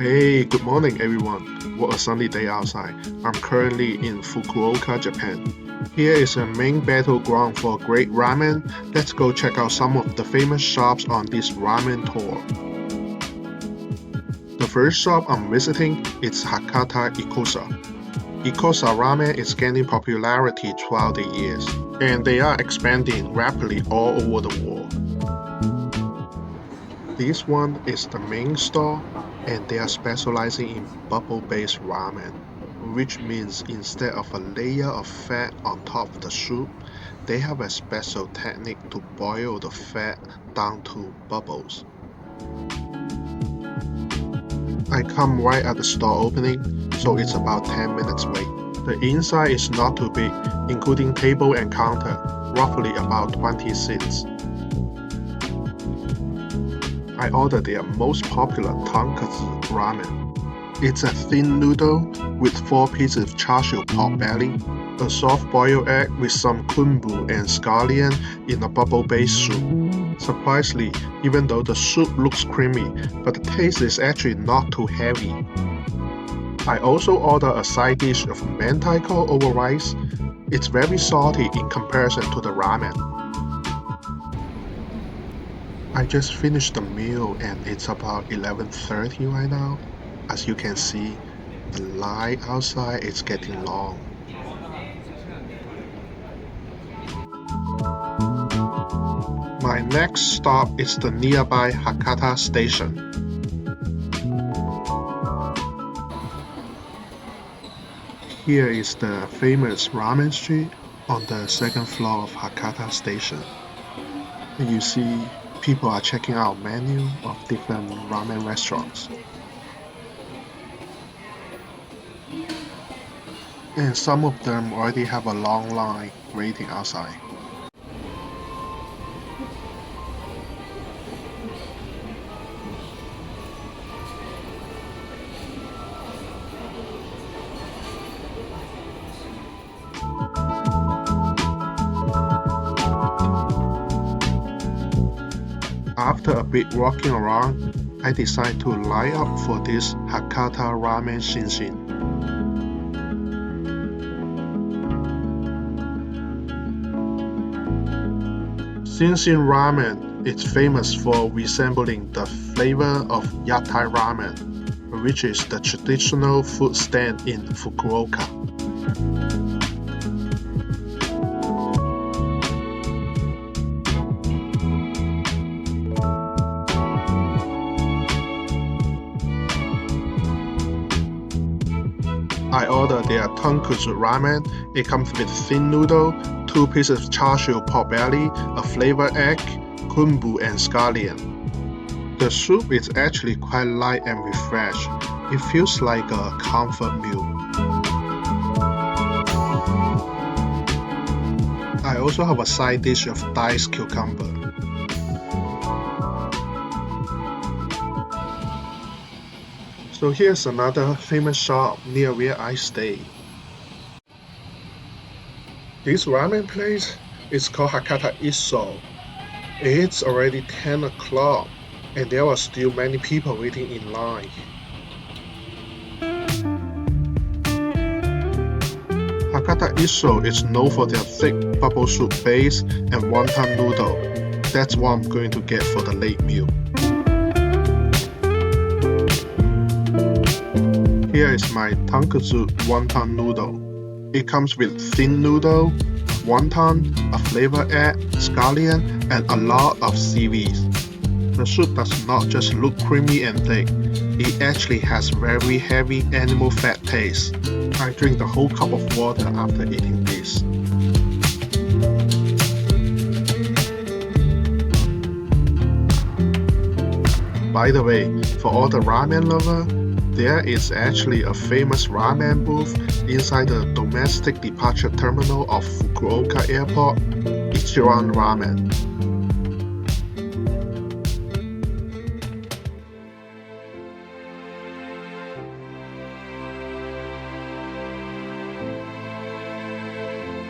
Hey, good morning everyone. What a sunny day outside. I'm currently in Fukuoka, Japan. Here is a main battleground for great ramen. Let's go check out some of the famous shops on this ramen tour. The first shop I'm visiting is Hakata Ikkousha. Ikkousha ramen is gaining popularity throughout the years, and they are expanding rapidly all over the world. This one is the main store, and they are specializing in bubble-based ramen, which means instead of a layer of fat on top of the soup, they have a special technique to boil the fat down to bubbles. I come right at the store opening, so it's about 10 minutes wait. The inside is not too big, including table and counter, roughly about 20 seats. I ordered their most popular tonkatsu ramen. It's a thin noodle with 4 pieces of chashu pork belly, a soft boiled egg with some kunbu and scallion in a bubble-based soup. Surprisingly, even though the soup looks creamy, but the taste is actually not too heavy. I also ordered a side dish of mentaiko over rice. It's very salty in comparison to the ramen. I just finished the meal and it's about 11:30 right now. As you can see, the line outside is getting long. My next stop is the nearby Hakata station. Here is the famous ramen street on the second floor of Hakata station. You see, people are checking out menu of different ramen restaurants. And some of them already have a long line waiting outside. After a bit walking around, I decided to line up for this Hakata Ramen ShinShin. ShinShin ramen is famous for resembling the flavor of yatai ramen, which is the traditional food stand in Fukuoka. I ordered their tonkatsu ramen. It comes with thin noodle, 2 pieces of chashu pork belly, a flavored egg, kunbu and scallion. The soup is actually quite light and refreshed. It feels like a comfort meal. I also have a side dish of diced cucumber. So here's another famous shop near where I stay. This ramen place is called Hakata Issou. It's already 10 o'clock and there are still many people waiting in line. Hakata Issou is known for their thick bubble soup base and wonton noodle. That's what I'm going to get for the late meal. Here is my tonkatsu wonton noodle. It comes with thin noodle, wonton, a flavored egg, scallion, and a lot of seaweed. The soup does not just look creamy and thick, it actually has very heavy animal fat taste. I drink the whole cup of water after eating this. By the way, for all the ramen lovers, there is actually a famous ramen booth inside the domestic departure terminal of Fukuoka Airport, Ichiran Ramen.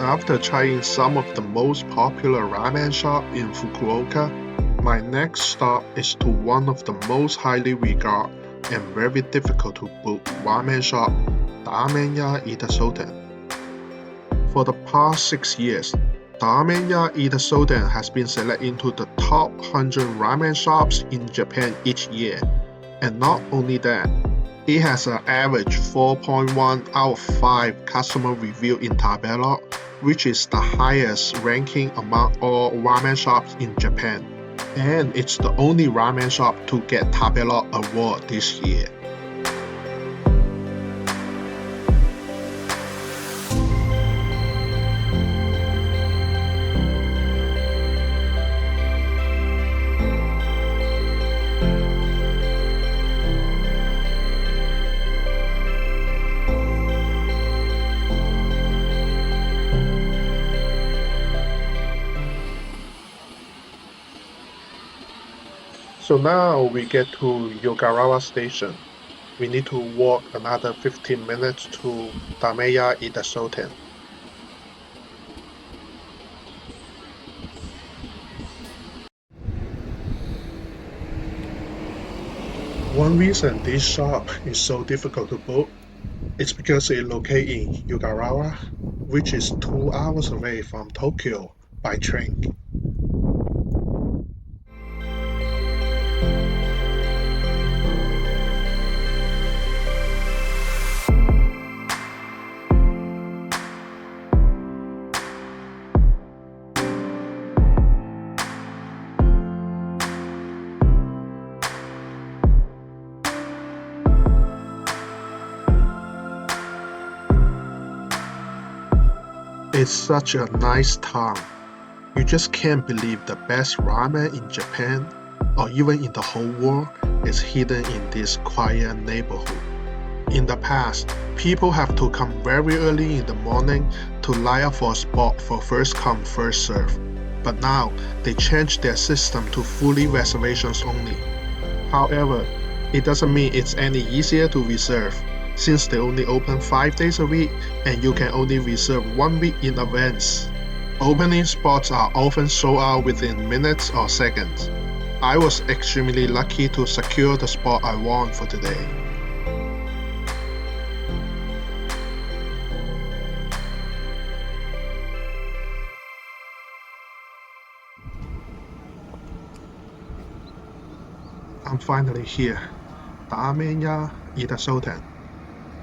After trying some of the most popular ramen shops in Fukuoka, my next stop is to one of the most highly regarded and very difficult to book ramen shop, Ramen Iida-Shōten. For the past 6 years, Ramen Iida-Shōten has been selected into the top 100 ramen shops in Japan each year. And not only that, it has an average 4.1 out of 5 customer review in Tabelog, which is the highest ranking among all ramen shops in Japan. And it's the only ramen shop to get Tabelog award this year. So now we get to Yugawara station. We need to walk another 15 minutes to Ramen Iida-Shōten. One reason this shop is so difficult to book is because it's located in Yugawara, which is 2 hours away from Tokyo by train. It's such a nice town. You just can't believe the best ramen in Japan, or even in the whole world, is hidden in this quiet neighborhood. In the past, people have to come very early in the morning to line up for a spot for first come, first serve. But now, they changed their system to fully reservations only. However, it doesn't mean it's any easier to reserve, since they only open 5 days a week and you can only reserve 1 week in advance. Opening spots are often sold out within minutes or seconds. I was extremely lucky to secure the spot I want for today. I'm finally here, Ramen Iida-Shōten.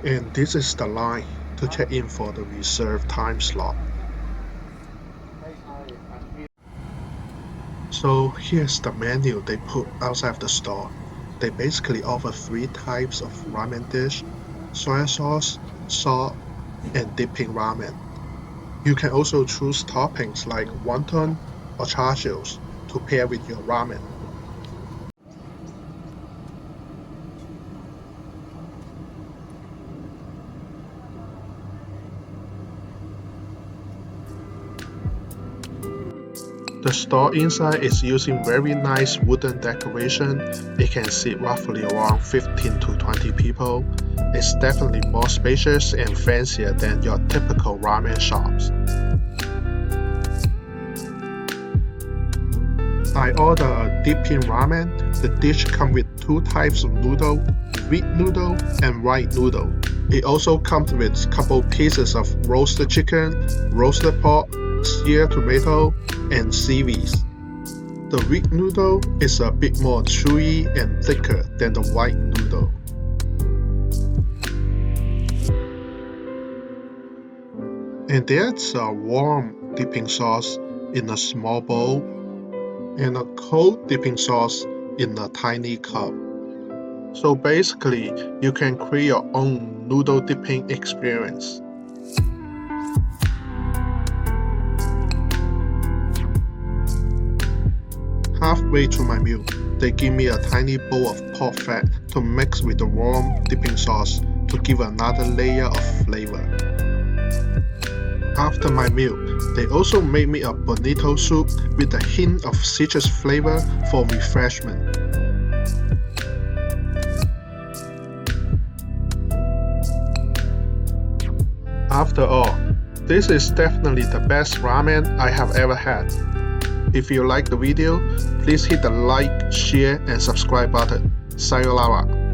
And this is the line to check in for the reserved time slot. So here's the menu they put outside the store. They basically offer 3 types of ramen dish: soy sauce, salt, and dipping ramen. You can also choose toppings like wonton or char-siews to pair with your ramen. The store inside is using very nice wooden decoration. It can seat roughly around 15 to 20 people. It's definitely more spacious and fancier than your typical ramen shops. I ordered a dipping ramen. The dish comes with 2 types of noodle, wheat noodle and white noodle. It also comes with a couple pieces of roasted chicken, roasted pork, seared tomato, and seaweed. The wheat noodle is a bit more chewy and thicker than the white noodle. And there's a warm dipping sauce in a small bowl and a cold dipping sauce in a tiny cup. So basically, you can create your own noodle dipping experience. Halfway through my meal, they give me a tiny bowl of pork fat to mix with the warm dipping sauce to give another layer of flavor. After my meal, they also made me a bonito soup with a hint of citrus flavor for refreshment. After all, this is definitely the best ramen I have ever had. If you like the video, please hit the like, share, and subscribe button. Sayonara.